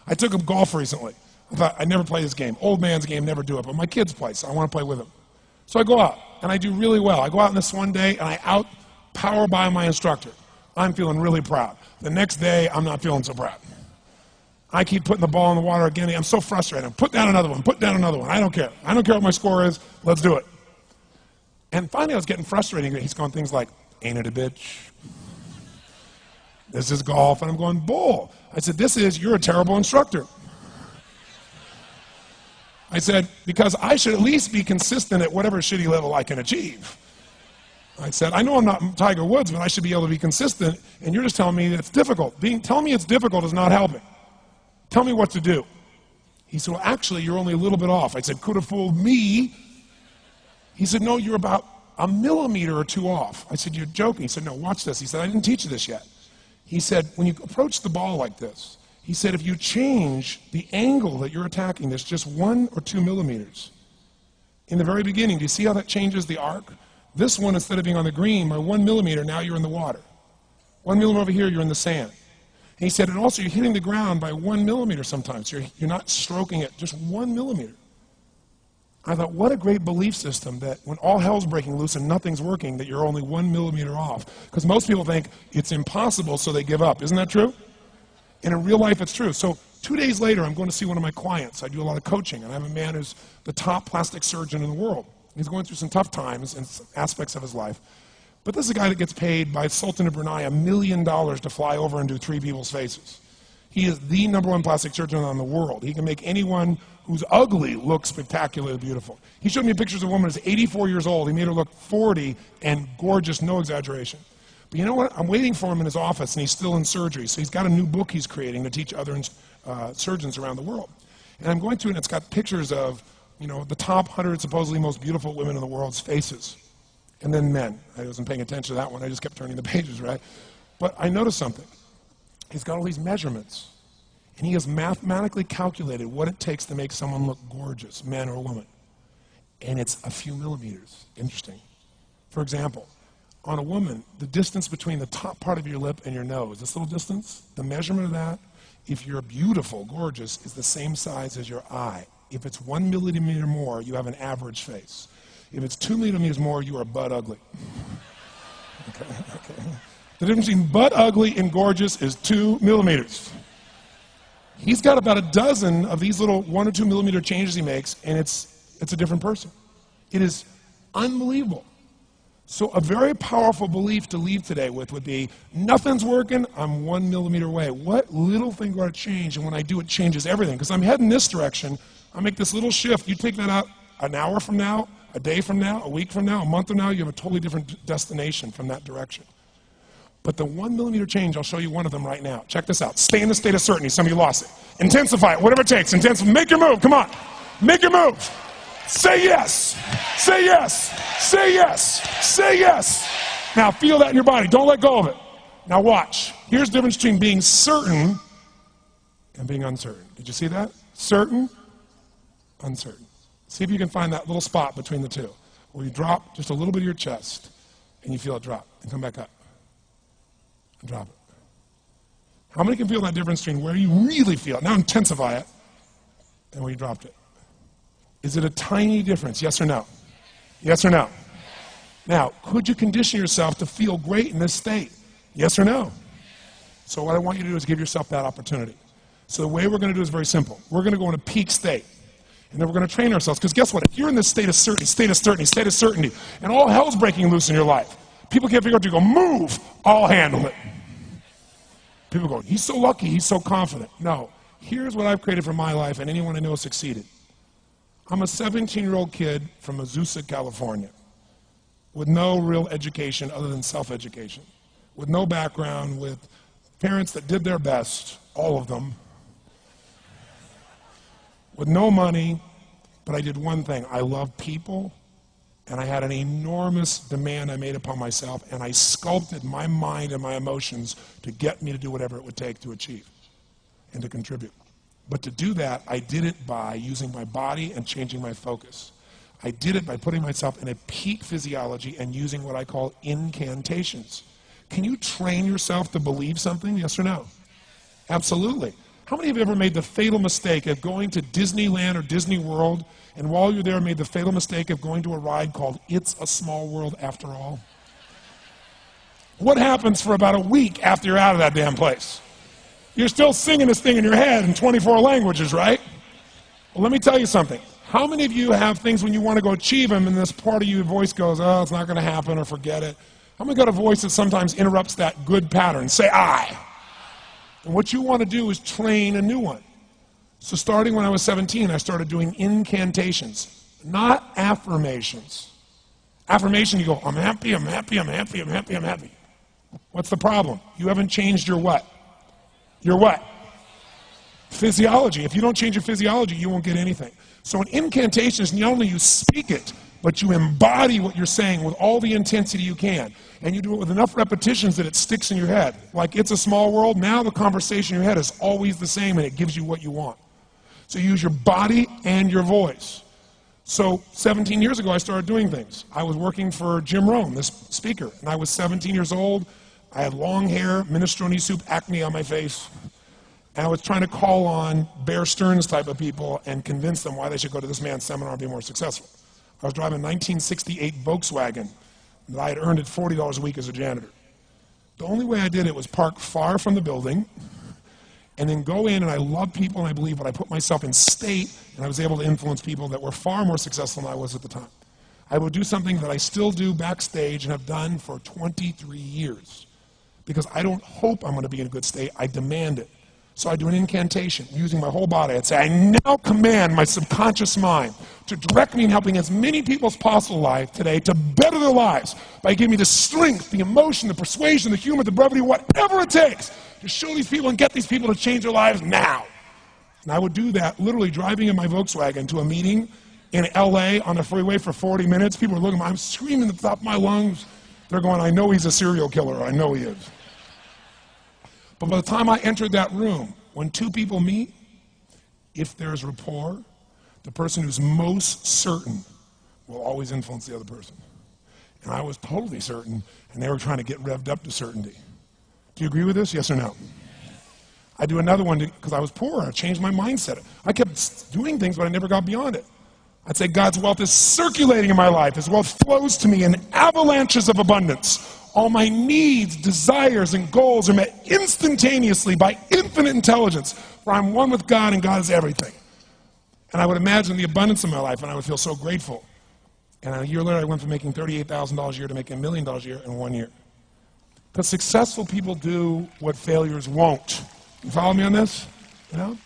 I took him golf recently. I thought, I'd never play this game. Old man's game, never do it. But my kids play, so I want to play with them. So I go out, and I do really well. I go out on this one day, and I out-power by my instructor. I'm feeling really proud. The next day, I'm not feeling so proud. I keep putting the ball in the water again. I'm so frustrated. Put down another one. Put down another one. I don't care. I don't care what my score is. Let's do it. And finally, I was getting frustrated. He's going things like, ain't it a bitch? This is golf. And I'm going, bull. I said, you're a terrible instructor. I said, because I should at least be consistent at whatever shitty level I can achieve. I said, I know I'm not Tiger Woods, but I should be able to be consistent, and you're just telling me that it's difficult. Telling me it's difficult is not helping. Tell me what to do. He said, well, actually, you're only a little bit off. I said, could have fooled me. He said, no, you're about a millimeter or two off. I said, you're joking. He said, no, watch this. He said, I didn't teach you this yet. He said, when you approach the ball like this, he said, if you change the angle that you're attacking this just 1 or 2 millimeters, in the very beginning, do you see how that changes the arc? This one, instead of being on the green, by 1 millimeter, now you're in the water. 1 millimeter over here, you're in the sand. And he said, and also you're hitting the ground by 1 millimeter sometimes. You're not stroking it, just 1 millimeter. I thought, what a great belief system that when all hell's breaking loose and nothing's working, that you're only 1 millimeter off. Because most people think it's impossible, so they give up. Isn't that true? And in real life, it's true. So 2 days later, I'm going to see one of my clients. I do a lot of coaching, and I have a man who's the top plastic surgeon in the world. He's going through some tough times in aspects of his life. But this is a guy that gets paid by Sultan of Brunei $1 million to fly over and do 3 people's faces. He is the #1 plastic surgeon in the world. He can make anyone who's ugly look spectacularly beautiful. He showed me pictures of a woman who's 84 years old. He made her look 40 and gorgeous, no exaggeration. But you know what? I'm waiting for him in his office, and he's still in surgery. So he's got a new book he's creating to teach other surgeons around the world. And I'm going through it, and it's got pictures of, the top 100 supposedly most beautiful women in the world's faces. And then men. I wasn't paying attention to that one. I just kept turning the pages, right? But I noticed something. He's got all these measurements. And he has mathematically calculated what it takes to make someone look gorgeous, man or woman. And it's a few millimeters. Interesting. For example, on a woman, the distance between the top part of your lip and your nose, this little distance, the measurement of that, if you're beautiful, gorgeous, is the same size as your eye. If it's 1 millimeter more, you have an average face. If it's 2 millimeters more, you are butt ugly. Okay. The difference between butt ugly and gorgeous is 2 millimeters. He's got about a dozen of these little 1 or 2 millimeter changes he makes, and it's a different person. It is unbelievable. So a very powerful belief to leave today with would be, nothing's working, I'm 1 millimeter away. What little thing got to change? And when I do, it changes everything. Because I'm heading this direction, I make this little shift. You take that out an hour from now, a day from now, a week from now, a month from now, you have a totally different destination from that direction. But the 1 millimeter change, I'll show you one of them right now. Check this out. Stay in the state of certainty. Some of you lost it. Intensify it, whatever it takes. Make your move. Come on. Make your move. Say yes. Say yes. Say yes. Say yes. Now feel that in your body. Don't let go of it. Now watch. Here's the difference between being certain and being uncertain. Did you see that? Certain, uncertain. See if you can find that little spot between the two, where you drop just a little bit of your chest, and you feel it drop, and come back up, and drop it. How many can feel that difference between where you really feel it, now intensify it, and where you dropped it? Is it a tiny difference, yes or no? Yes or no? Now, could you condition yourself to feel great in this state? Yes or no? So what I want you to do is give yourself that opportunity. So the way we're going to do is very simple. We're going to go in a peak state. And then we're going to train ourselves. Because guess what? If you're in this state of certainty, and all hell's breaking loose in your life, people can't figure out, you go, move, I'll handle it. People go, he's so lucky, he's so confident. No. Here's what I've created for my life, and anyone I know has succeeded. I'm a 17-year-old kid from Azusa, California, with no real education other than self-education, with no background, with parents that did their best, all of them, with no money, but I did one thing. I loved people, and I had an enormous demand I made upon myself, and I sculpted my mind and my emotions to get me to do whatever it would take to achieve and to contribute. But to do that, I did it by using my body and changing my focus. I did it by putting myself in a peak physiology and using what I call incantations. Can you train yourself to believe something, yes or no? Absolutely. How many of you ever made the fatal mistake of going to Disneyland or Disney World, and while you're there made the fatal mistake of going to a ride called It's a Small World After All? What happens for about a week after you're out of that damn place? You're still singing this thing in your head in 24 languages, right? Well, let me tell you something. How many of you have things when you want to go achieve them and this part of your voice goes, oh, it's not going to happen, or forget it? How many got a voice that sometimes interrupts that good pattern? Say I. And what you want to do is train a new one. So starting when I was 17, I started doing incantations, not affirmations. Affirmation, you go, I'm happy, I'm happy, I'm happy, I'm happy, I'm happy. What's the problem? You haven't changed your what? Your what? Physiology. If you don't change your physiology, you won't get anything. So an incantation is not only you speak it, but you embody what you're saying with all the intensity you can. And you do it with enough repetitions that it sticks in your head. Like It's a Small World, now the conversation in your head is always the same and it gives you what you want. So you use your body and your voice. So 17 years ago, I started doing things. I was working for Jim Rohn, this speaker, and I was 17 years old. I had long hair, minestrone soup, acne on my face. And I was trying to call on Bear Stearns type of people and convince them why they should go to this man's seminar and be more successful. I was driving a 1968 Volkswagen that I had earned at $40 a week as a janitor. The only way I did it was park far from the building and then go in, and I love people and I believe, but I put myself in state, and I was able to influence people that were far more successful than I was at the time. I would do something that I still do backstage and have done for 23 years because I don't hope I'm going to be in a good state, I demand it. So I do an incantation using my whole body. I'd say, I now command my subconscious mind to direct me in helping as many people as possible live today to better their lives by giving me the strength, the emotion, the persuasion, the humor, the brevity, whatever it takes to show these people and get these people to change their lives now. And I would do that literally driving in my Volkswagen to a meeting in LA on the freeway for 40 minutes. People are looking at me, I'm screaming at the top of my lungs. They're going, I know he's a serial killer, I know he is. But by the time I entered that room, when two people meet, if there's rapport, the person who's most certain will always influence the other person. And I was totally certain, and they were trying to get revved up to certainty. Do you agree with this? Yes or no? I do another one because I was poor. I changed my mindset. I kept doing things, but I never got beyond it. I'd say God's wealth is circulating in my life. His wealth flows to me in avalanches of abundance. All my needs, desires, and goals are met instantaneously by infinite intelligence, for I'm one with God and God is everything. And I would imagine the abundance in my life, and I would feel so grateful. And a year later, I went from making $38,000 a year to making $1 million a year in 1 year. Because successful people do what failures won't. You follow me on this? You know?